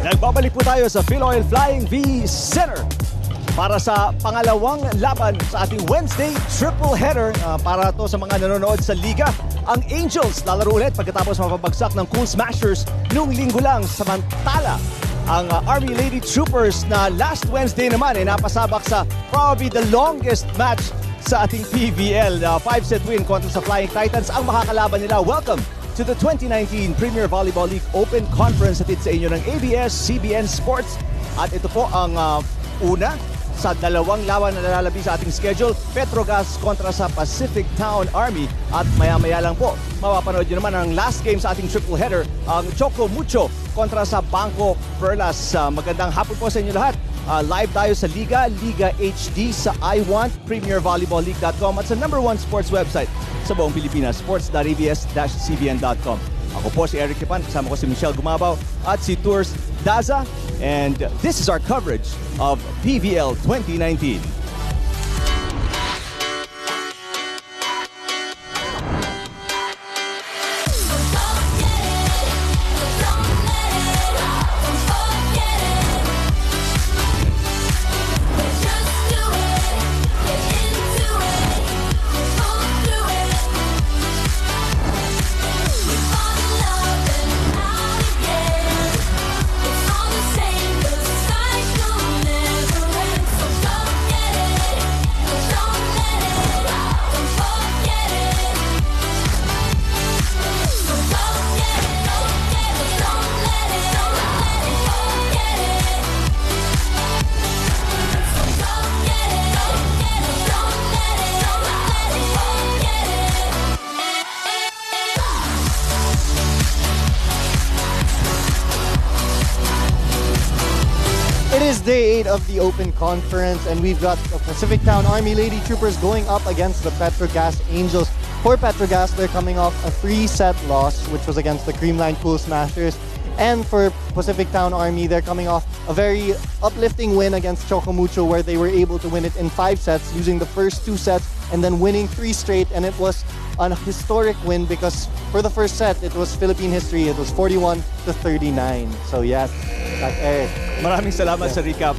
Nagbabalik po tayo sa Philoil Flying V Center para sa pangalawang laban sa ating Wednesday triple header para to sa mga nanonood sa Liga. Ang Angels lalaro ulit pagkatapos mapabagsak ng Cool Smashers nung linggo lang. Samantala, ang Army Lady Troopers na last Wednesday naman ay napasabak sa probably the longest match sa ating PVL. 5-set win kontra sa Flying Titans ang makakalaban nila. Welcome to the 2019 Premier Volleyball League Open Conference hatid sa inyo ng ABS-CBN Sports. At ito po ang una sa dalawang laban na nalalabi sa ating schedule, PetroGazz kontra sa PacificTown-Army. At maya-maya lang po, mapapanood nyo naman ang last game sa ating triple header, ang Choco Mucho kontra sa Banco Perlas. Magandang hapon po sa inyo lahat. Live tayo sa Liga HD sa iWant, PremierVolleyballLeague.com at sa #1 sports website sa buong Pilipinas, sports.abs-cbn.com. Ako po si Eric Kipan, kasama ko si Michelle Gumabaw at si Tours Daza. And this is our coverage of PVL 2019. It is day 8 of the Open Conference, and we've got the PacificTown-Army Lady Troopers going up against the PetroGazz Angels. For PetroGazz, they're coming off a 3-set loss, which was against the Creamline Cool Smashers. And for PacificTown-Army, they're coming off a very uplifting win against Choco Mucho, where they were able to win it in 5 sets, using the first 2 sets and then winning 3 straight. And it was a historic win because for the first set, it was Philippine history. It was 41-39. So yes, that's Eric. Maraming salamat sa recap,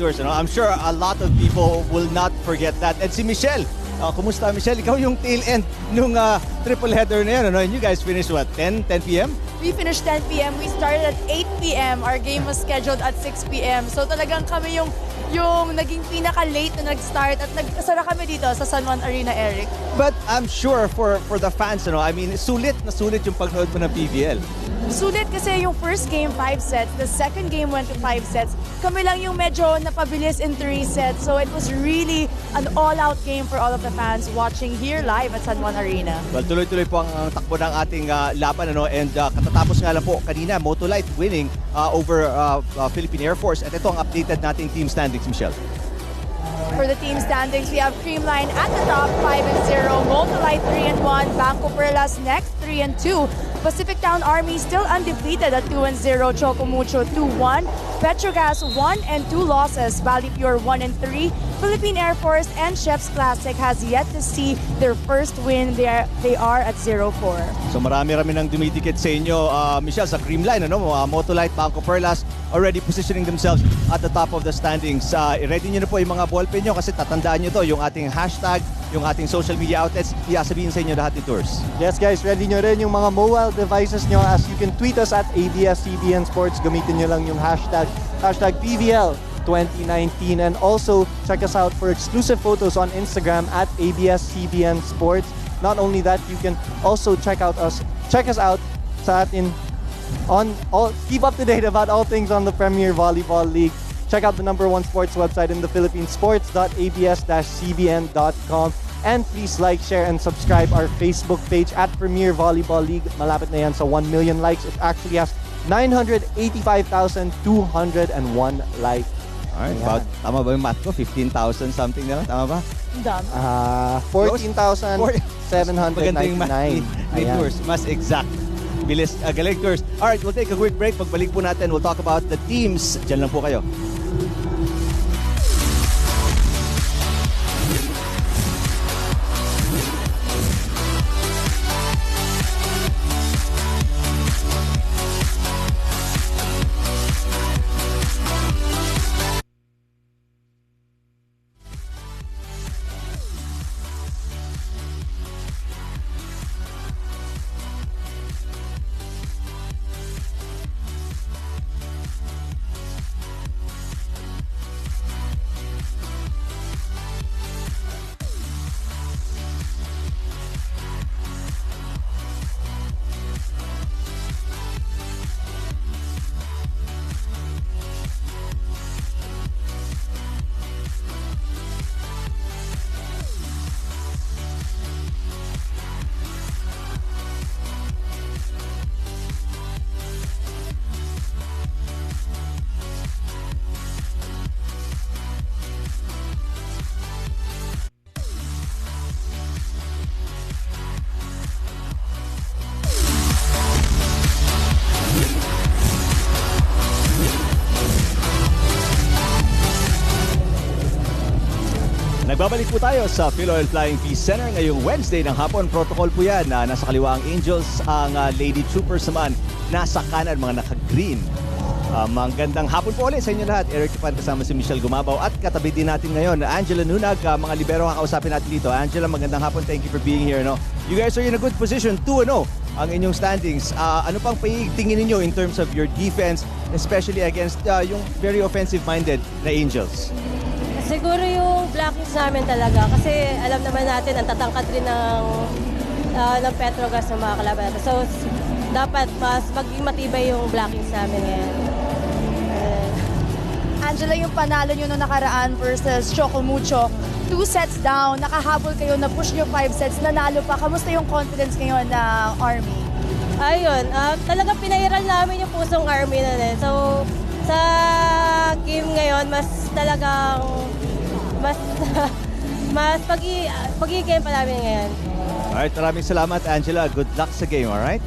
Tours. I'm sure a lot of people will not forget that. And si Michelle, kumusta Michelle? Ikaw yung tail end nung triple header na yun. And you guys finished what, 10 p.m.? We finished 10 p.m. We started at 8 p.m. Our game was scheduled at 6 p.m. So talagang kami yung naging pinaka-late na nag-start at nagkasara kami dito sa San Juan Arena, Eric. But I'm sure for the fans, I mean, sulit na sulit yung pagnood mo ng PVL. Sulit kasi yung first game, 5 sets. The second game went to 5 sets. Kami lang yung medyo napabilis in 3 sets. So it was really an all-out game for all of the fans watching here live at San Juan Arena. Well, tuloy-tuloy po ang takbo ng ating laban. And katatapos nga lang po kanina, Motolite winning over Philippine Air Force. At ito ang updated nating team standings, Michelle. For the team standings, we have Creamline at the top, 5-0. Motolite 3-1. Banco Perlas next, 3-2. PacificTown-Army still undefeated at 2-0. Choco Mucho 2-1. PetroGazz 1 and 2 losses. Valley Pure 1 and 3. Philippine Air Force and Chef's Classic has yet to see their first win. They are at 0-4. So marami-rami nang dumidikit sa inyo, Michelle, sa Creamline. Motolite, Banco Perlas already positioning themselves at the top of the standings. I-ready nyo na po yung mga ballpen nyo kasi tatandaan nyo to, yung ating hashtag, yung ating social media outlets, iasabihin sa inyo lahat ni Tours. Yes guys, ready nyo rin yung mga mobile devices nyo as you can tweet us at ABS-CBN Sports. Gamitin nyo lang yung hashtag PVL 2019, and also check us out for exclusive photos on Instagram at ABS-CBN Sports. Not only that, you can also check us out sa atin keep up to date about all things on the Premier Volleyball League. Check out the #1 sports website in the Philippines, sports.abs-cbn.com. And please like, share, and subscribe our Facebook page at Premier Volleyball League. Malapit na yan sa 1 million likes. It actually has 985,201 likes. Alright, about, tama ba yung math ko? 15,000 something na lang? Tama ba? Dami. 14,799. Tours, mas exact. Bilis, galing Tours. Alright, we'll take a quick break. Pagbalik po natin, we'll talk about the teams. Diyan lang po kayo. Nagbabalik po tayo sa Philoil Flying V Center ngayong Wednesday ng hapon. Protocol po yan. Nasa kaliwa ang Angels, ang Lady Troopers naman nasa kanan, mga naka-green. Magandang hapon po ulit sa inyo lahat. Eric Tipan kasama si Michelle Gumabaw at katabi din natin ngayon Angela Nunag, mga libero kakausapin natin dito. Angela, magandang hapon. Thank you for being here. No? You guys are in a good position, 2-0 ang inyong standings. Ano pang tingin ninyo in terms of your defense, especially against yung very offensive-minded na Angels? Siguro yung blockings namin talaga kasi alam naman natin ang tatangkad rin ng PetroGazz ng mga kalaban natin. So dapat mas maging matibay yung blockings namin ngayon. Angela, yung panalo nyo nung nakaraan versus Choco Mucho, 2 sets down, nakahabol kayo, na-push nyo 5 sets, nanalo pa. Kamusta yung confidence ngayon ng Army? Ayun, talagang pinairal namin yung pusong Army na din. So sa game ngayon, mas talagang mas pag-i-game pa namin ngayon. Alright, maraming salamat Angela. Good luck sa game, alright?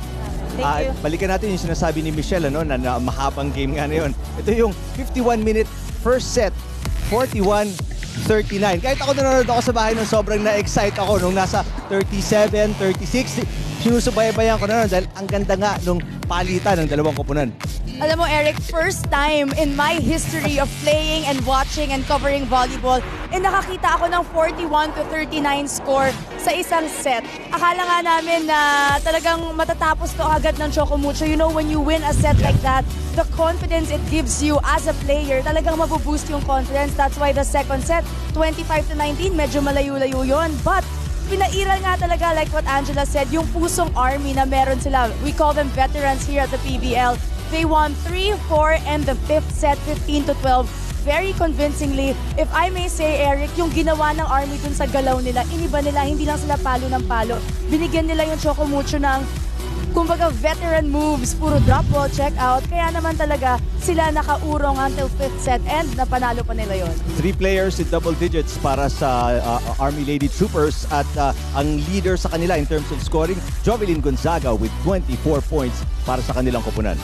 Thank you. Balikan natin yung sinasabi ni Michelle na mahabang game nga na yun. Ito yung 51-minute first set, 41-39. Kahit ako nanonood ako sa bahay nung sobrang na-excite ako nung nasa 37, 36. Sinusubaybayan ko na nun dahil ang ganda nga nung palitan ng dalawang koponan. Alam mo, Eric, first time in my history of playing and watching and covering volleyball, nakakita ako ng 41-39 score sa isang set. Akala nga namin na talagang matatapos to agad ng Choco Mucho. You know, when you win a set like that, the confidence it gives you as a player, talagang mabuboost yung confidence. That's why the second set, 25-19, medyo malayo-layo yun. But pinairal nga talaga, like what Angela said, yung pusong Army na meron sila. We call them veterans here at the PBL. They won 3, 4, and the 5th set, 15-12. Very convincingly. If I may say, Eric, yung ginawa ng Army dun sa galaw nila, iniba nila, hindi lang sila palo ng palo. Binigyan nila yung Choco Mucho ng, kumbaga, veteran moves, puro drop ball, check out. Kaya naman talaga sila nakaurong until 5th set and napanalo pa nila yon. 3 players in double digits para sa Army Lady Troopers at ang leader sa kanila in terms of scoring, Jovelyn Gonzaga with 24 points para sa kanilang koponan.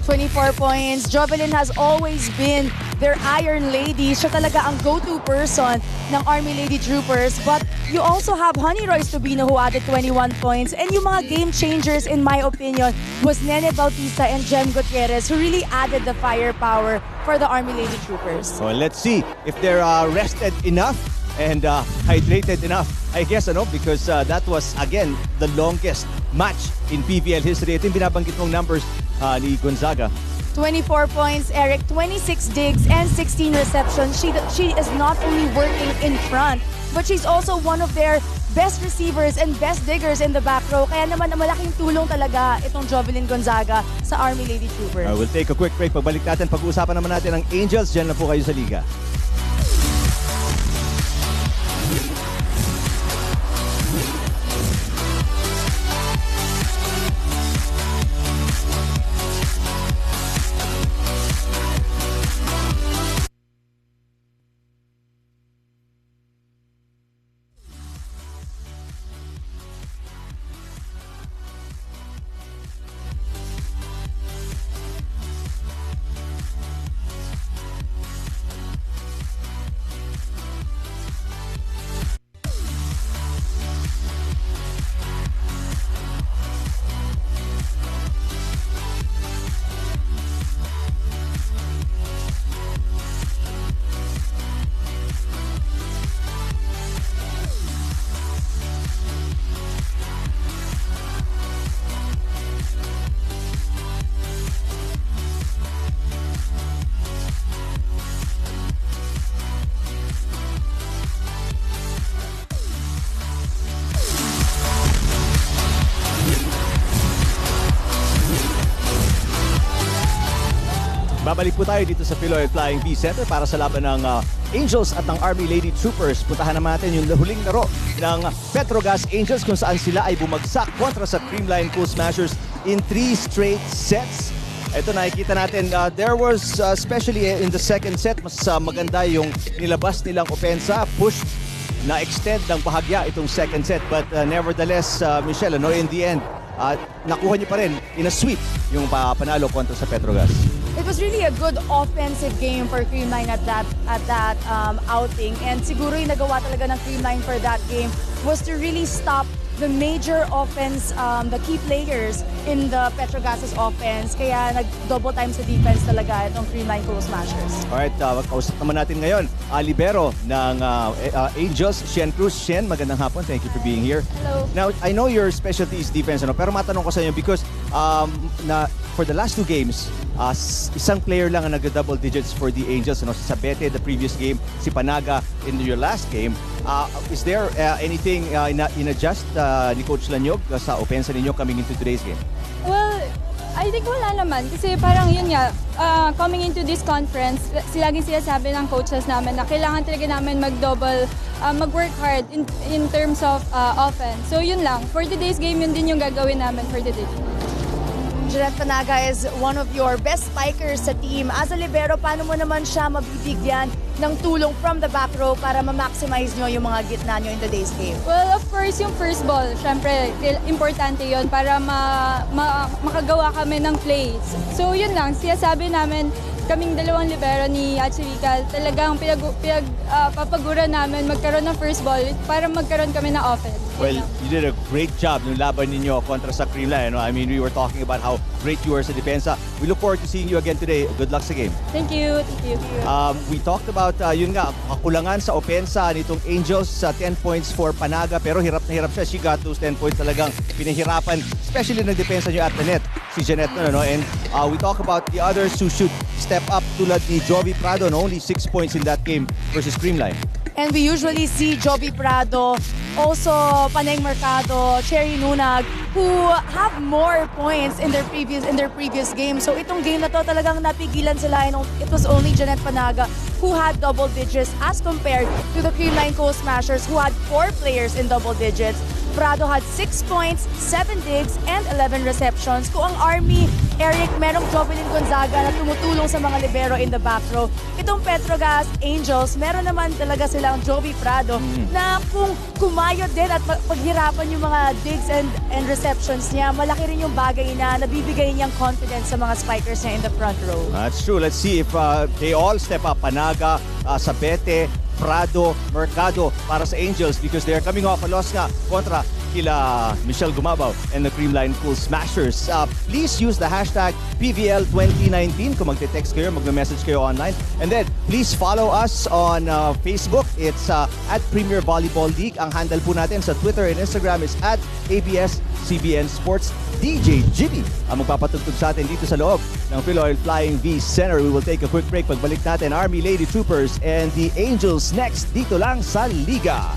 24 points. Jovelyn has always been their Iron Lady. Siya talaga ang go-to person ng Army Lady Troopers. But you also have Honey Royce Tubino who added 21 points. And yung mga game changers, in my opinion, was Nene Bautista and Jem Gutierrez who really added the firepower for the Army Lady Troopers. So let's see if they're rested enough and hydrated enough, I guess, because that was, again, the longest match in PBL history. Ito yung binabanggit mong numbers ni Gonzaga. 24 points, Eric, 26 digs, and 16 receptions. She is not only working in front, but she's also one of their best receivers and best diggers in the back row. Kaya naman malaking tulong talaga itong Jovelyn Gonzaga sa Army Lady Troopers. We'll take a quick break. Pagbalik natin, pag-uusapan naman natin ang Angels. Diyan na po kayo sa Liga. Babalik po tayo dito sa Philoil Flying V Center para sa laban ng Angels at ng Army Lady Troopers. Puntahan naman natin yung huling laro ng PetroGazz Angels kung saan sila ay bumagsak kontra sa Creamline Cool Smashers in 3 straight sets. Ito nakikita natin, there was, especially in the second set, mas maganda yung nilabas nilang opensa, push na extend ng bahagya itong second set. But nevertheless, Michelle, in the end, nakuha niyo pa rin in a sweep yung panalo kontra sa PetroGazz. it was really a good offensive game for Creamline at that outing. And siguro yung nagawa talaga ng Creamline for that game was to really stop the major offense, the key players in the PetroGazz's offense. Kaya nag-double time sa defense talaga itong Creamline Coal Smashers. Alright, kausap naman natin ngayon, libero ng Angels, Shen Cruz. Shen, magandang hapon. Thank you for being here. Hello. Now, I know your specialty is defense, pero matanong ko sa inyo because for the last 2 games, isang player lang ang nag-double digits for the Angels. Si Sabete, the previous game, si Panaga in your last game. Is there anything in-adjust ni Coach Lanyog sa opensa ninyo coming into today's game? Well, I think wala naman. Kasi parang yun nga, coming into this conference, laging sinasabi ng coaches namin na kailangan talaga namin mag-double, mag-work hard in terms of offense. So yun lang. For today's game, yun din yung gagawin namin for today. Jeanette Panaga is one of your best spikers sa team. As a libero, paano mo naman siya mabibigyan ng tulong from the back row para ma-maximize nyo yung mga gitna nyo in today's game? Well, of course, yung first ball, syempre, importante yon para makagawa kami ng plays. So yun lang, sinasabi namin, kaming dalawang libero ni Achirika, talagang papagura namin magkaroon ng first ball para magkaroon kami ng offense. Well, you did a great job ng laban ninyo kontra sa Creamline. I mean, we were talking about how great you are sa depensa. We look forward to seeing you again today. Good luck sa game. Thank you. Thank you. We talked about, yun nga, kakulangan sa opensa nitong Angels sa 10 points for Panaga, pero hirap na hirap siya. She got those 10 points talagang pinahirapan, especially ng depensa nyo at the net, si Jeanette. And we talk about the others who should step up tulad ni Jovi Prado, only 6 points in that game versus Creamline. And we usually see Jovi Prado, also Paneng Mercado, Cherry Nunag, who have more points in their previous game. So itong game na to talagang napigilan sila, and it was only Jeanette Panaga who had double digits as compared to the Creamline Coal Smashers who had 4 players in double digits. Prado had 6 points, 7 digs, and 11 receptions. Kung ang Army, Eric, merong Jovelyn Gonzaga na tumutulong sa mga libero in the back row. Itong PetroGazz Angels, meron naman talaga silang Jovi Prado na kung kumayod din at paghirapan yung mga digs and receptions niya, malaki rin yung bagay na nabibigay niyang confidence sa mga spikers niya in the front row. That's true. Let's see if they all step up. Panaga, Sabete, Prado, Mercado para sa Angels because they're coming off a loss nga kontra kila Michelle Gumabaw and the Creamline Coal Smashers. Please use the hashtag PVL2019 kung magte-text kayo, magme-message kayo online. And then, please follow us on Facebook. It's at Premier Volleyball League. Ang handle po natin sa Twitter and Instagram is at ABS-CBN Sports. DJ Jimmy ang magpapatugtog sa atin dito sa loob ng Philoil Flying V Center. We will take a quick break. Pagbalik natin, Army Lady Troopers and the Angels next dito lang sa Liga.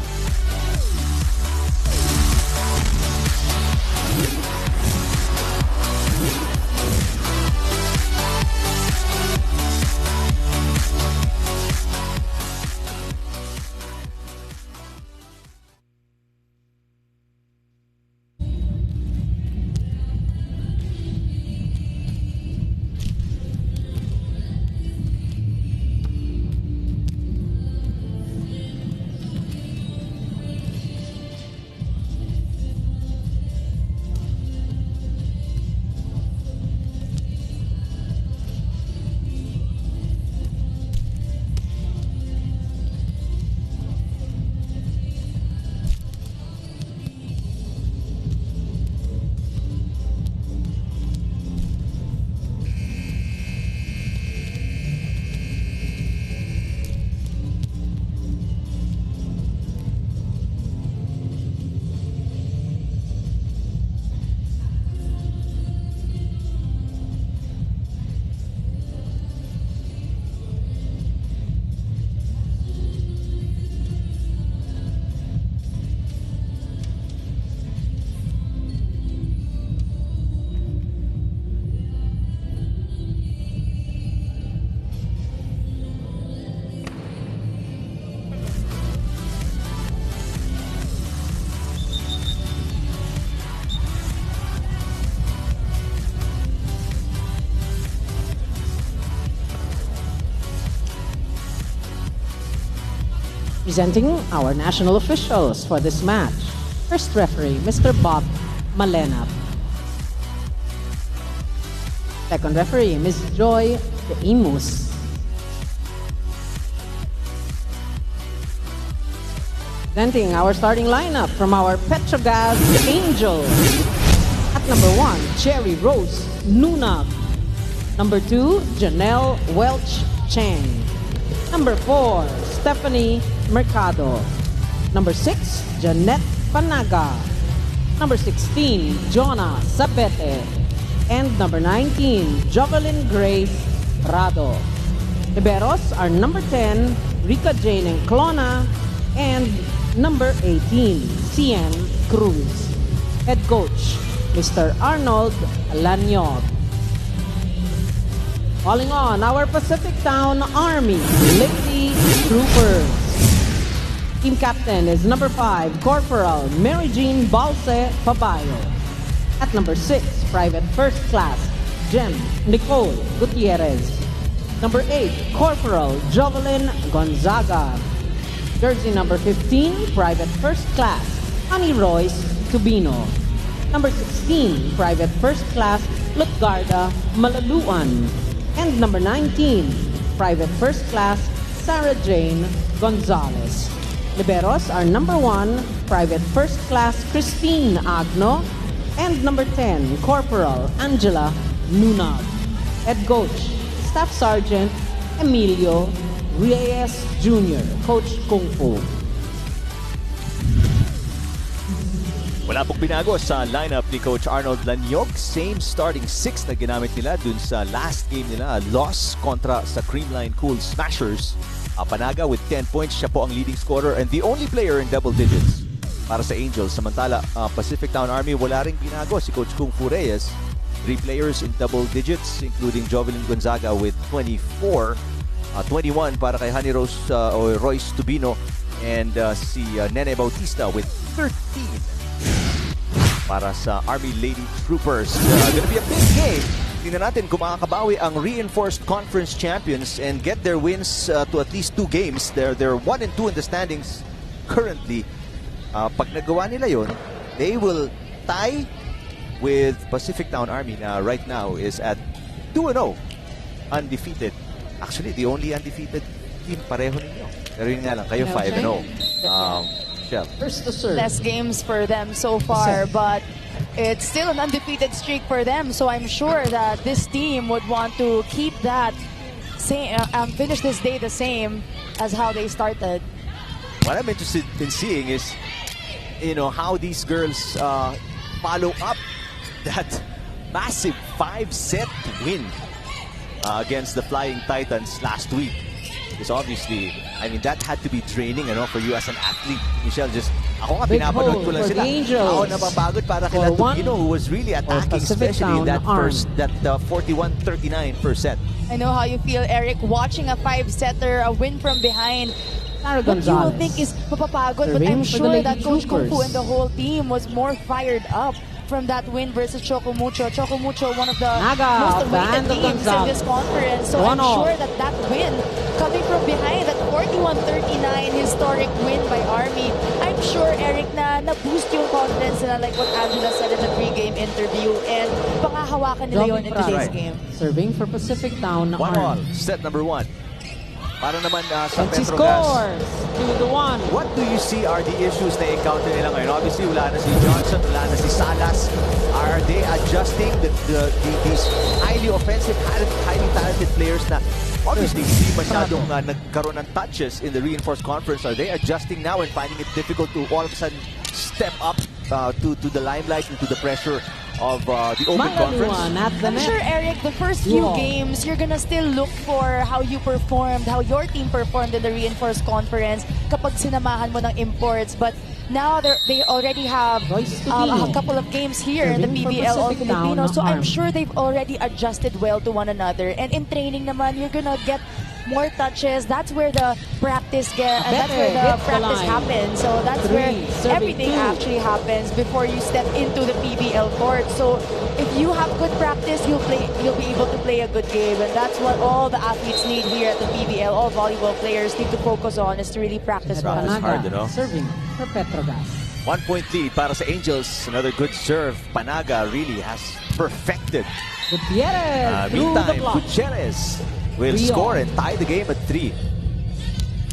Presenting our national officials for this match. First referee, Mr. Bob Malenap. Second referee, Ms. Joy de Imus. Presenting our starting lineup from our PetroGazz Angels. At number 1, Cherry Rose Nunag. Number 2, Janelle Welch Cheng. Number 4, Stephanie Mercado. Number 6, Janette Panaga. Number 16, Jonah Sabete. And number 19, Jovelyn Grace Rado. Liberos are number 10, Rica Jane Enclona. And number 18, Cian Cruz. Head coach, Mr. Arnold Lanyog. Calling on our PacificTown-Army Lady Troopers. Team captain is number 5, Corporal Mary Jean Balse Pabayo. At number 6, Private First Class Jem Nicole Gutierrez. Number 8, Corporal Jovelyn Gonzaga. Jersey number 15, Private First Class Honey Royce Tubino. Number 16, Private First Class Lutgarda Malaluan. And number 19, Private First Class Sarah Jane Gonzalez. Liberos are number 1, Private First Class Christine Agno. And number 10, Corporal Angela Nunag. Head coach, Staff Sergeant Emilio Reyes Jr., Coach Kung Fu. Wala pong binago sa lineup ni Coach Arnold Lanyog. Same starting 6 na ginamit nila dun sa last game nila. Loss kontra sa Creamline Cool Smashers. Panaga with 10 points. Siya po ang leading scorer and the only player in double digits para sa Angels. Samantala, PacificTown-Army, wala ring binago si Coach Kung Fu Reyes. 3 players in double digits, including Jovelyn Gonzaga with 24. 21 para kay Honey Rose o Royce Tubino, and si Nene Bautista with 13 para sa Army Lady Troopers. Gonna be a big game. Tingnan natin kung makakabawi ang reinforced conference champions and get their wins to at least 2 games. They're 1 and 2 in the standings currently. Pag nagawa nila yon, they will tie with PacificTown-Army na right now is at 2-0, undefeated. Actually, the only undefeated team pareho ninyo. Pero yun nga lang, kayo 5-0. Shell. First to serve. Less games for them so far, but it's still an undefeated streak for them. So I'm sure that this team would want to keep that same, finish this day the same as how they started. What I'm interested in seeing is, how these girls follow up that massive 5-set win against the Flying Titans last week. Because obviously, that had to be training for you as an athlete. Michelle, ako nga pinapanood ko lang sila. Ako napapagod para kila Tugino, who was really attacking, especially that 41-39 per set. I know how you feel, Eric, watching a 5-setter, a win from behind. What you will think is mapapagod, but I'm sure that Coach Kung Fu and the whole team was more fired up from that win versus Chocomucho. Chocomucho, one of the most awaited teams in this conference. So I'm sure that win, coming from behind, that 41-39 historic win by Army, I'm sure, Eric, na-boost yung confidence nila, like what Angela said in the pre-game interview, and pangahawakan nila yun in today's game. Serving for PacificTown-Army. 1-1, set number 1. Para naman sa and she PetroGazz. scores 2-1. What do you see are the issues na encounter nila ngayon? Obviously, wala na si Johnson, wala na si Salas. Are they adjusting these highly offensive, highly talented players na obviously hindi masyadong nagkaroon ng touches in the reinforced conference? Are they adjusting now and finding it difficult to all of a sudden step up to the limelight and to the pressure of the open conference? I'm sure, Eric, the first few games, you're gonna still look for how you performed, how your team performed in the reinforced conference kapag sinamahan mo ng imports. But now they already have a couple of games here in the PBL All Filipino. So I'm sure they've already adjusted well to one another. And in training naman, you're gonna get more touches. That's where the practice happens. So that's where everything actually happens before you step into the PBL court. So if you have good practice, you'll be able to play a good game, and that's what all the athletes need here at the PBL. All volleyball players need to focus on is to really practice well. Hard, Serving for PetroGazz. 1 point lead para sa Angels. Another good serve. Panaga really has perfected Gutierrez through the Meantime, block. Gutierrez will 3-all. score and tie the game at 3.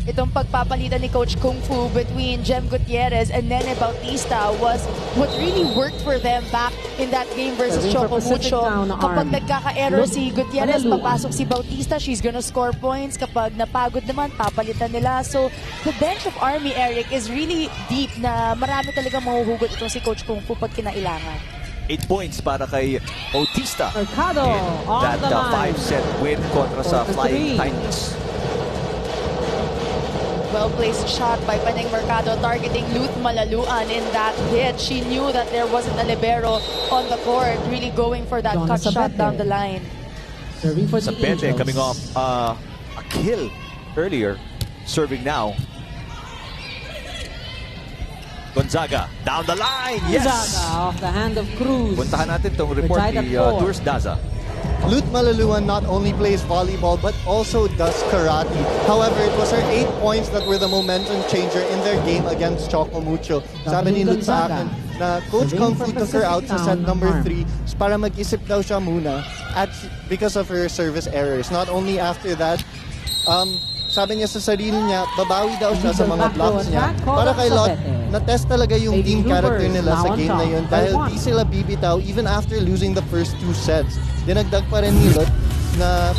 Itong pagpapalitan ni Coach Kung Fu between Jem Gutierrez and Nene Bautista was what really worked for them back in that game versus Serving for Choco Pacific Mucho. Town-Army. Kapag nagkaka-error si Gutierrez, Malaluan. papasok si Bautista, she's gonna score points. Kapag napagod naman, papalitan nila. So, the bench of Army, Eric, is really deep na marami talaga mahuhugot itong si Coach Kung Fu pag kinailangan. 8 points para kay Bautista Mercado in on that the line. 5-set win kontra sa 4-3. Oh, Flying Titans. Well-placed shot by Paneng Mercado targeting Luth Malaluan in that hit. She knew that there wasn't a libero on the court, really going for that Donna cut shot Sabete. down the line. Serving for the Sabete Angels. coming off a kill earlier, serving now. Gonzaga down the line, yes! Gonzaga off the hand of Cruz. Puntahan natin itong report tied at ni 4. Tours Daza. Luth Malaluan not only plays volleyball but also does karate. However, it was her 8 points that were the momentum changer in their game against Choco Mucho. Sabi ni Luth sa akin na Coach Kung Fu took her out sa set number 3 para mag-isip daw siya muna because of her service errors. Not only after that, sabi niya sa sarili niya, babawi daw siya sa mga blocks niya. Para kay Lot, na-test talaga yung team character nila sa game na yun dahil di sila bibitaw even after losing the first 2 sets. Dinagdag pa rin ni Lot na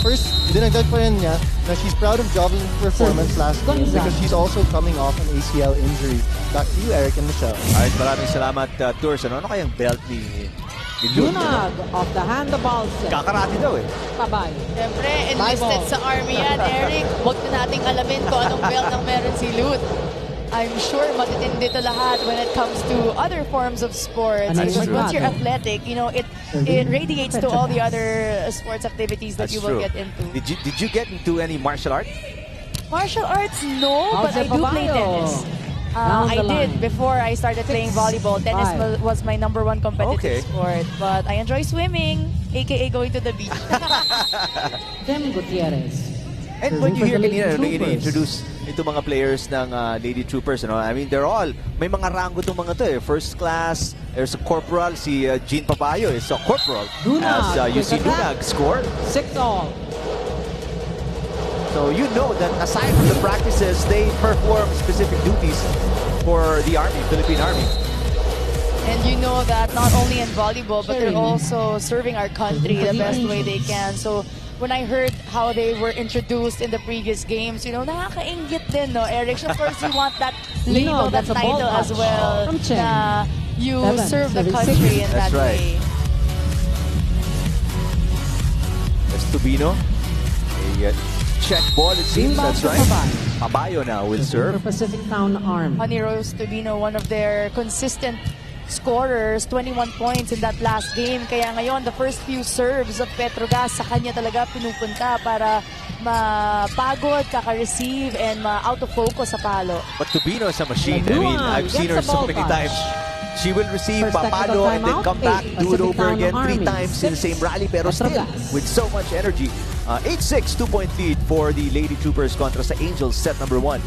dinagdag pa rin niya na she's proud of Jovelyn's performance last game because she's also coming off an ACL injury. Back to you, Eric and Michelle. Alright, maraming salamat, Tours. Ano kayang belt ni Luth? Lunag off the hand of Balse. Kakarati daw eh. Bye-bye. Siyempre, enlisted sa Army yan, Eric. Huwag na nating alamin kung anong belt ang meron si Luth. I'm sure matitindi to lahat when it comes to other forms of sports. That's But true. once you're athletic, you know, it radiates to all the other sports activities that That's you will true. get into. Did you get into any martial art? Martial arts, no, but Balse I do play Babayo. tennis. Down I the did line. before I started playing volleyball. Tennis 5. was my number 1 competitive Okay. sport. But I enjoy swimming, aka going to the beach. Jem Gutierrez. And when you hear Serving for the kanina, Lady Troopers. introduce ito mga players ng Lady Troopers, you know, I mean, they're all, may mga rango itong mga to eh. First class, there's a corporal, si Jean Papayo is a corporal. Dunag, As you see quick attack. Dunag score. 6-all. So you know that aside from the practices, they perform specific duties for the Army, Philippine Army. And you know that not only in volleyball, but they're Sharing. also serving our country the best way they can. So when I heard how they were introduced in the previous games, you know, nakakaingit din, no, Eric? Of course, you want that You know, label, that that's a ball title as touch well. from Chen. Na you 7, serve the 76. country in that That's right. way. Estubino, a check ball it seems, Inbound that's to right. Pabayo. Pabayo now will Serving serve. for PacificTown-Army. Honey Rose Tubino, one of their consistent scorers, 21 points in that last game. Kaya ngayon, the first few serves of PetroGazz sa kanya talaga pinupunta para mapagod, kaka-receive, and ma-out of focus sa palo. But Tubino is a machine. I mean, Malaluan I've seen gets her the so ball many touch. times. She will receive First technical papalo and then timeout, come back, 8, do it over again 3 PacificTown-Army, times in the same rally, pero still PetroGazz. with so much energy. 8-6, 2-point lead for the Lady Troopers kontra sa Angels, set number 1.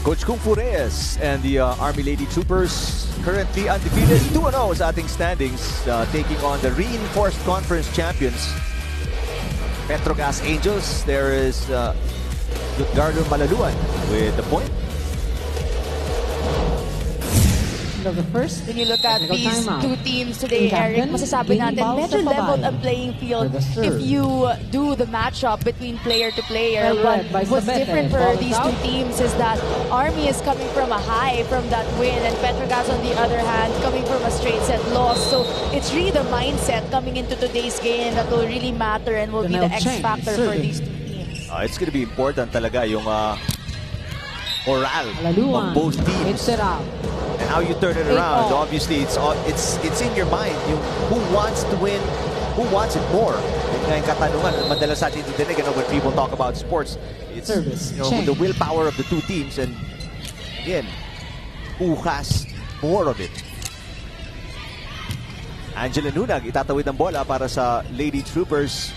Coach Kung Fu Reyes and the Army Lady Troopers currently undefeated. 2-0 sa ating standings, taking on the reinforced conference champions, PetroGazz Angels. There is Gardo Malaluan with the point. Of the first When you look at technical these timeout. two teams today, Team Eric, captain, masasabi Jean natin, Balse medyo leveled Pabayo. ang playing field For the serve. if you do the matchup between player to player. Well read by But what's Sabete. different for Ball is these two out. teams is that Army is coming from a high from that win, and PetroGazz, on the other hand, coming from a straight set loss. So it's really the mindset coming into today's game that will really matter and will be the Janelle X Cheng factor for serving. these two teams. It's gonna be important talaga yung morale Malaluan. of both teams. Hits it out. And how you turn it around, obviously, it's in your mind. Yung who wants to win, who wants it more. Yung nga yung katanungan, madalas natin didinig when people talk about sports. It's Service. the willpower of the two teams, and again, who has more of it. Angela Nunag, itatawid ng bola para sa Lady Troopers.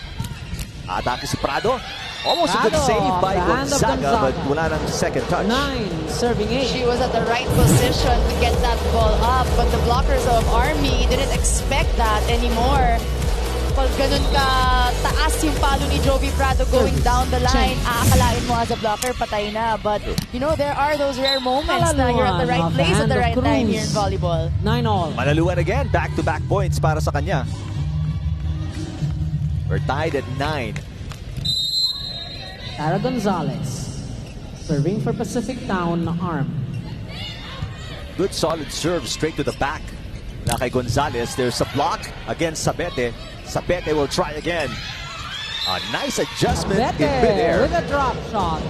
Atake si Prado. Almost a good Prado, save by the hand of Gonzaga, Gonzaga. but wala ng second touch. 9, serving 8. She was at the right position to get that ball up, but the blockers of Army didn't expect that anymore. Pag ganun ka taas yung palo ni Jovi Prado going down the line, aakalain mo as a blocker, patay na. But, you know, there are those rare moments na you're at the right place at the right time here in volleyball. 9-all. Malaluan again, back-to-back points para sa kanya. We're tied at 9. Tara Gonzalez. Serving for PacificTown-Army. Good solid serve straight to the back. Na kay Gonzalez, there's a block against Sabete. Sabete will try again. A nice adjustment in midair. With a drop shot.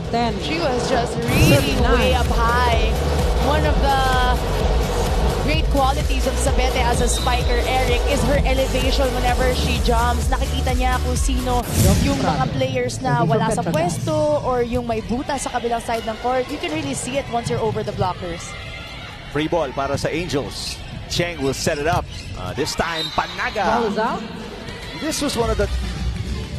10. She was just really way up high. One of the great qualities of Sabete as a spiker, Eric, is her elevation whenever she jumps. Nakikita niya kung sino yung mga players na wala sa pwesto or yung may buta sa kabilang side ng court. You can really see it once you're over the blockers. Free ball para sa Angels. Cheng will set it up. This time, Panaga. Ball is out. This was one of the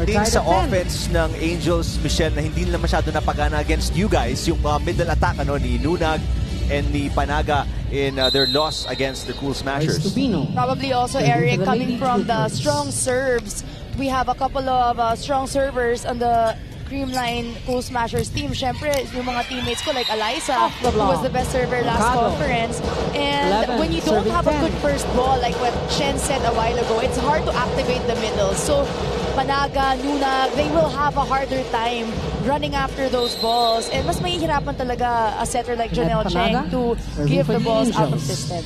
things sa offense ng Angels, Michelle, na hindi nila masyado napagana against you guys. Yung middle attack ni Nunag and ni Panaga in their loss against the Cool Smashers. Probably also, Eric, coming from the strong serves. We have a couple of strong servers on the Creamline Cool Smashers team. Syempre, yung mga teammates ko like Eliza, who was the best server last conference. And 11, when you don't have a good first ball, like what Chen said a while ago, it's hard to activate the middle. So, Panaga, Nunag, they will have a harder time running after those balls. And mas mahihirapan talaga a setter like Janelle Cheng to give the balls out of system.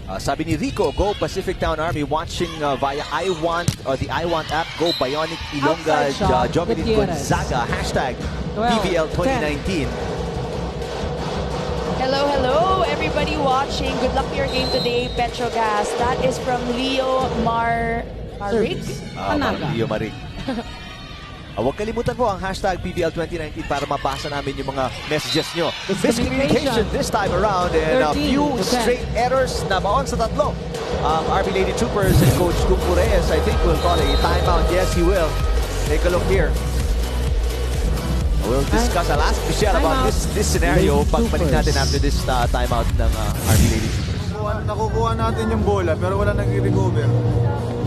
Sabi ni Rico, go Pacific-Town-Army, watching via iWant or the iWant app. Go Bionic Ilongga, Jovelyn Gonzaga, hashtag PVL 2019. Hello, hello, everybody watching. Good luck to your game today, PetroGazz. That is from Leo Marik. Leo Marik. Huwag kalimutan po ang hashtag PVL 2019 para mabasa namin yung mga messages nyo. Miscommunication this time around and a few straight errors na baon sa tatlo. Army Lady Troopers and Coach Kumpu Reyes, I think, will call a timeout. Yes, he will. Take a look here. We'll discuss. I'll ask Michelle about this scenario pagbalik natin after this timeout ng Army Lady Troopers. Nakukuha natin yung bola pero wala nag-recover.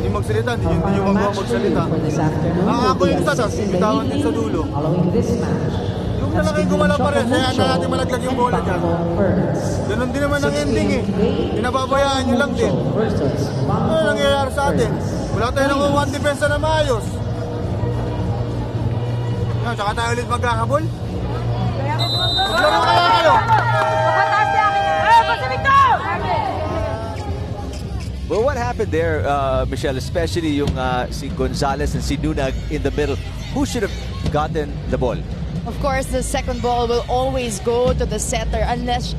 Hindi magsalita, hindi nyo magawa magsalita. Ako yung isa, tapos bitawan din sa dulo. Yung nalaki gumala pa rin, kaya natin malaglag yung bola dyan. Ganun din naman ang ending eh. Pinababayaan nyo lang din. Ano nangyayari sa atin? Wala tayo nang one defense na maayos. Yan, tsaka tayo ulit magkakabol. Maglaro kaya kayo. Well, what happened there, Michelle, especially yung si Gonzalez and si Nunag in the middle, who should have gotten the ball? Of course, the second ball will always go to the setter unless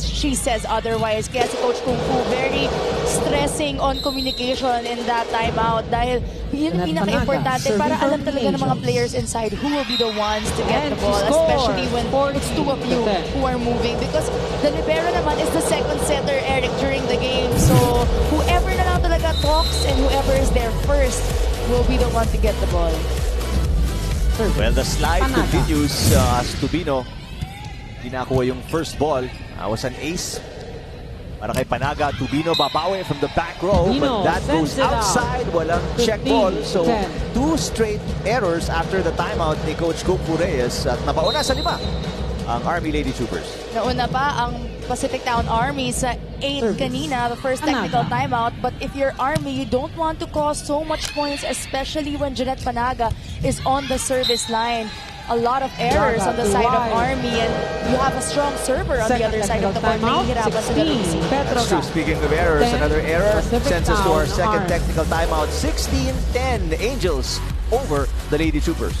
she says otherwise. Kaya si Coach Kung Fu very stressing on communication in that timeout dahil yun ang pinaka-importante para alam talaga ng mga players inside who will be the ones to get the ball, especially when it's two of you who are moving. Because the libero naman is the second setter, Eric, during the game. So whoever na lang talaga talks and whoever is there first will be the one to get the ball. Well, the slide continues as Tubino ginakuha yung first ball. Was an ace para kay Panaga. Tubino babawi from the back row, but that goes outside. Walang check ball. So, 2 straight errors after the timeout ni Coach Kumpu Reyes. At nabauna sa 5 ang Army Lady Troopers. Nauna pa ang Pacific-Town-Army sa 8 kanina, the first technical timeout. But if you're Army, you don't want to cause so much points, especially when Jeanette Panaga is on the service line. A lot of errors on the side of Army, and you have a strong server on the other side of the court. Mahihirapan sila lumising. That's true. Speaking of errors, another error sends us to our second technical timeout. 16-10 Angels over the Lady Troopers.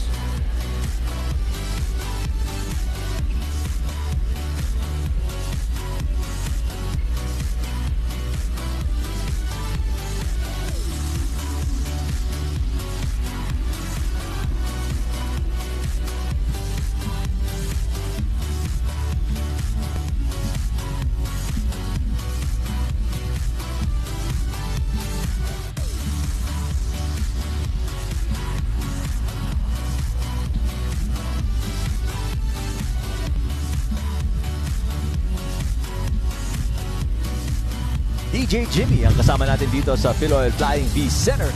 DJ Jimmy ang kasama natin dito sa Philoil Flying V Center.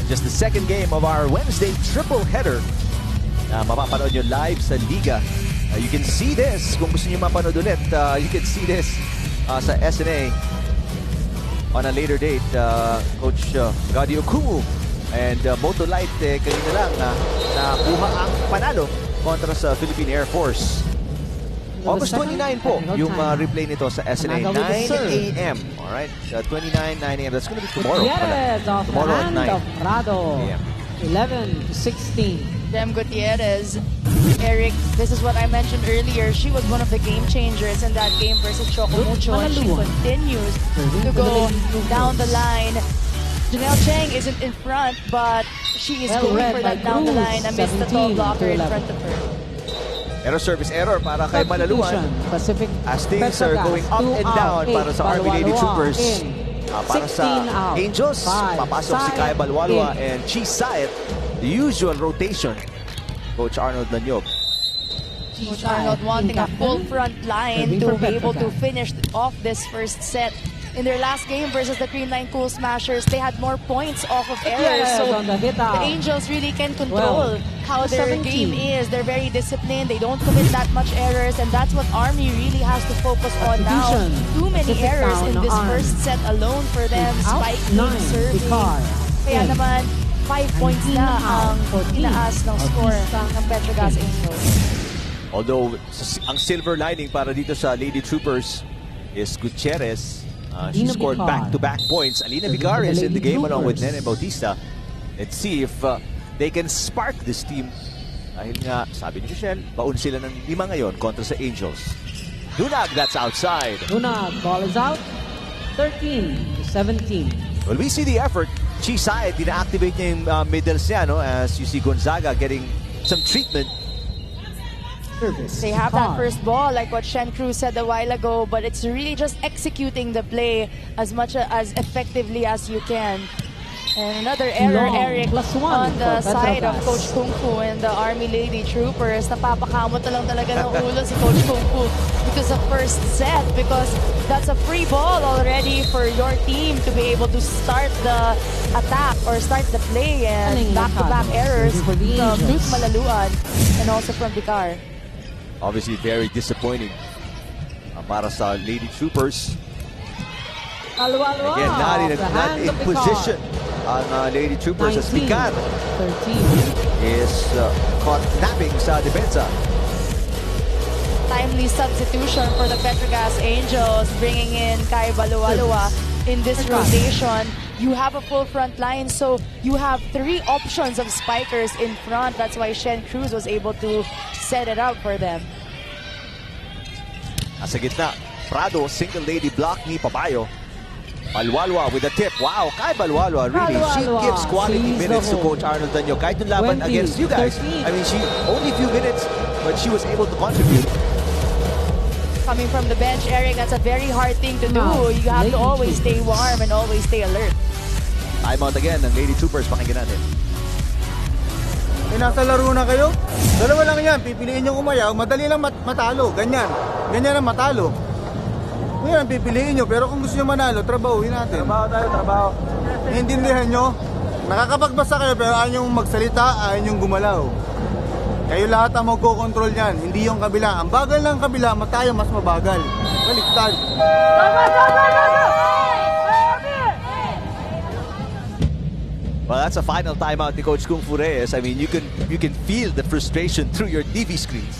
Just the second game of our Wednesday triple header na mapapanood nyo live sa Liga. You can see this kung gusto nyo mapanood ulit. You can see this sa SNA on a later date. Coach Gadi Okumu and Moto Light kanina lang nakuha ang panalo kontra sa Philippine Air Force. August 29 po yung replay nito sa SNA, 9 a.m. Alright, 29, 9 a.m. That's gonna be tomorrow. Tomorrow at 9 a.m. 11-16. Dem Gutierrez, Eric, this is what I mentioned earlier. She was one of the game changers in that game versus Choco Mucho, and she continues to go down the line. Janelle Cheng isn't in front, but she is going for that down the line amidst the tall blocker in front of her. Error service error para kay Malaluan. Pacific As things are going up and down para sa Army Lady Troopers. Para sa Angels, papasok si Kai Balwalwa and Chi Sayet. The usual rotation. Coach Arnold Lanyog. Coach Arnold wanting a full front line to be able to finish off this first set. In their last game versus the Creamline Cool Smashers, they had more points off of errors. So the Angels really can control how their game is. They're very disciplined. They don't commit that much errors. And that's what Army really has to focus on now. Too many errors in this first set alone for them. Spiking, serving. Kaya naman, 5 points na ang tinaas ng score ng PetroGazz Angels. Although, ang silver lining para dito sa Lady Troopers is Gutierrez. She scored back-to-back points. Alina Vicar is in the game along with Nene Bautista. Let's see if they can spark this team. Dahil nga, sabi ni Michelle, baon sila ng 5 ngayon kontra sa Angels. Dunag, that's outside. Dunag, ball is out. 13-17. Well, we see the effort. Chi Sayet, dina-activate niya yung middles niya, no? As you see Gonzaga getting some treatment. They have that first ball, like what Shen Cruz said a while ago, but it's really just executing the play as much as effectively as you can. And another error, Eric, on the side of Coach Kung Fu and the Army Lady Troopers. Napapakamot na lang talaga ng ulo si Coach Kung Fu because of first set, because that's a free ball already for your team to be able to start the attack or start the play, and back-to-back errors from Luz Malaluan and also from Vicar. Obviously, very disappointing para sa Lady Troopers. Again, not in position on Lady Troopers as Vicar is caught napping sa depensa. Timely substitution for the PetroGazz Angels, bringing in Kai Balualua in this rotation. You have a full front line, so you have 3 options of spikers in front. That's why Shen Cruz was able to set it up for them. Nasa gitna, Prado, single lady block ni Papayo. Balwalwa with a tip. Wow, Kai Balwalwa, really, she gives quality minutes to Coach Arnold Danyo. Kahit yung laban against you guys, I mean, she only few minutes, but she was able to contribute. Coming from the bench, Eric, that's a very hard thing to do. You have to always stay warm and always stay alert. Time out again ng Lady Troopers. Pakinggan natin. Nasa laro na kayo? Dalawa lang yan. Pipiliin nyo umayaw. Madali lang matalo. Ganyan. Ganyan ang matalo. Ngayon, pipiliin nyo. Pero kung gusto nyo manalo, trabahuin natin. Trabaho tayo, trabaho. Naintindihan nyo? Nakakapagbasa kayo pero ayaw nyong magsalita, ayaw nyong gumalaw. Kayo lahat ang magkocontrol yan. Hindi yung kabila. Ang bagal ng kabila, tayo mas mabagal. Baliktad. Well, that's a final timeout ni Coach Kung Fu Reyes. I mean, you can feel the frustration through your TV screens.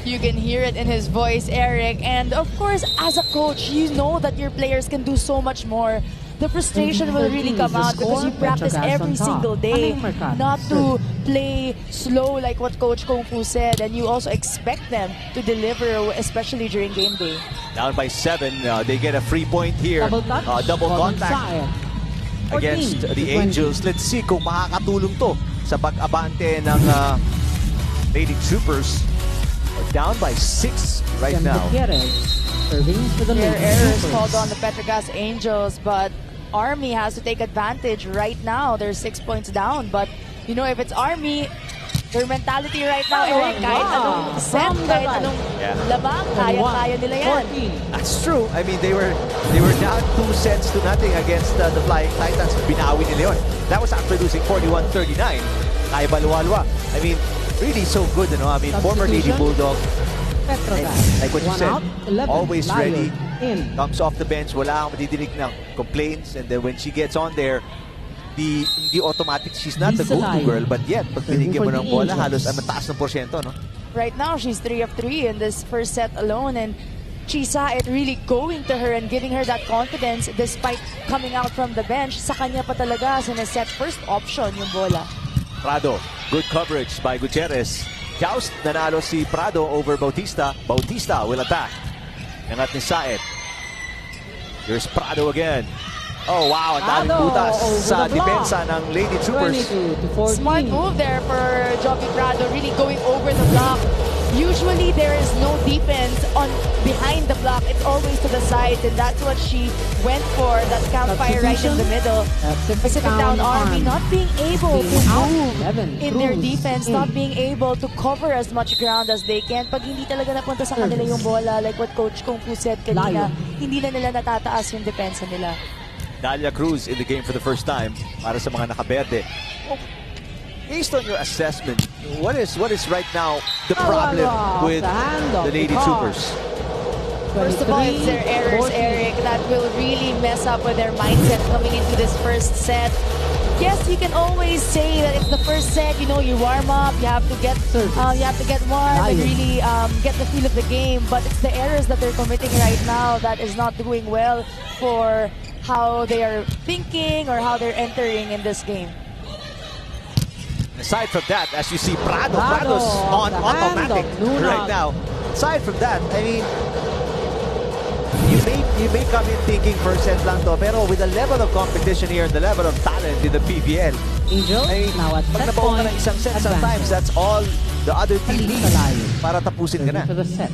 You can hear it in his voice, Eric. And of course, as a coach, you know that your players can do so much more. the frustration will really come out because you practice every single day not to play slow like what Coach Kung Fu said, and you also expect them to deliver, especially during game day. Down by 7, they get a free point here. Double contact against the Angels. Let's see kung makakatulong to sa pag-abante ng Lady Troopers. Down by 6 right now. Their errors called on the PetroGazz Angels, but Army has to take advantage right now. They're 6 points down, but you know, if it's Army, their mentality right now, Eric, kahit anong set, kahit anong labang, kaya-kaya nila yan. That's true. I mean, they were down 2-0 against the Flying Titans. Binawi nila yun. That was after losing 41-39. Kaya Balualwa. I mean, really so good, you know. I mean, former Lady Bulldog. Like what you said, always ready. Comes off the bench, wala akong madidinig ng complaints, and then when she gets on there, hindi automatic, she's not the go-to girl, but yet, pag binigyan mo ng bola, halos ay mataas ng porsyento, no? Right now, she's 3 of 3 in this first set alone, and Chisa, it really going to her and giving her that confidence despite coming out from the bench. Sa kanya pa talaga sineset first option yung bola. Prado, good coverage by Gutierrez. Joust, nanalo si Prado over Bautista. Bautista will attack. Nangat ni Saet. Here's Prado again. Oh wow, ang daming butas sa depensa ng Lady Troopers. Smart move there for Jockey Prado, really going over the block. Usually there is no defense on behind the block. It's always to the side, and that's what she went for, that campfire right in the middle. PacificTown-Army not being able to move in their defense, not being able to cover as much ground as they can. Pag hindi talaga napunta sa kanila yung bola, like what Coach Kung Fu said kanina, hindi na nila natataas yung depensa nila. Dalia Cruz in the game for the first time para sa mga nakaberde. Based on your assessment, what is right now the problem with the Lady Troopers? First of all, it's their errors, Eric, that will really mess up with their mindset coming into this first set. Yes, you can always say that it's the first set. You know, you warm up, you have to get warm and really get the feel of the game. But it's the errors that they're committing right now that is not doing well for how they are thinking or how they're entering in this game. Aside from that, as you see, Prado's on automatic right now. Aside from that, I mean, you may come in thinking first set lang to, pero with the level of competition here and the level of talent in the PBL, now at pag nabaon ka ng isang set, sometimes that's all the other team needs para tapusin ka na.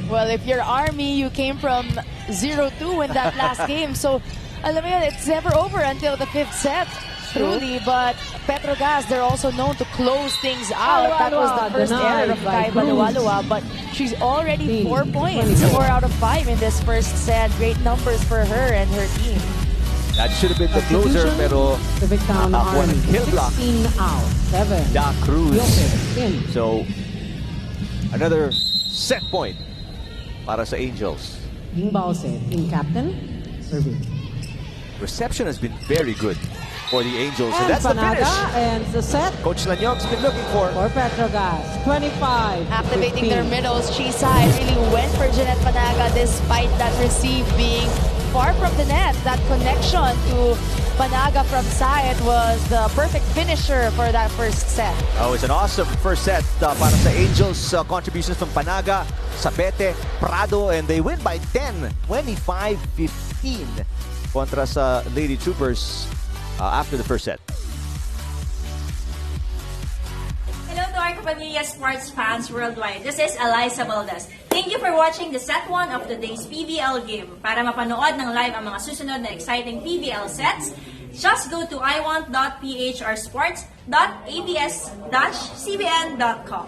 Well, if you're Army, you came from 0-2 in that last game, so alam mo yun, it's never over until the 5th set. Truly, but PetroGazz, they're also known to close things out. That was the first error of Kai Balualua, but she's already 4 points, 4 out of 5 in this first set. Great numbers for her and her team. That should have been the closer, pero nakakuha ng kill block. 16 out, 7. Da Cruz. So, another set point para sa Angels. Team captain, serving. Reception has been very good for the Angels, and that's the finish. And the set. Coach Lanyog's been looking for PetroGazz, 25. Activating their middles, Chisa really went for Jeanette Panaga despite that receive being far from the net. That connection to Panaga from Saet was the perfect finisher for that first set. Oh, it's an awesome first set para sa Angels. Contributions from Panaga, Sabete, Prado, and they win by 10, 25-15 kontra sa Lady Troopers after the first set. Hello to our Kapamilya sports fans worldwide. This is Eliza Valdez. Thank you for watching the set 1 of today's PBL game. Para mapanood ng live ang mga susunod na exciting PBL sets, just go to iWant.ph or sports.abs-CBN.com.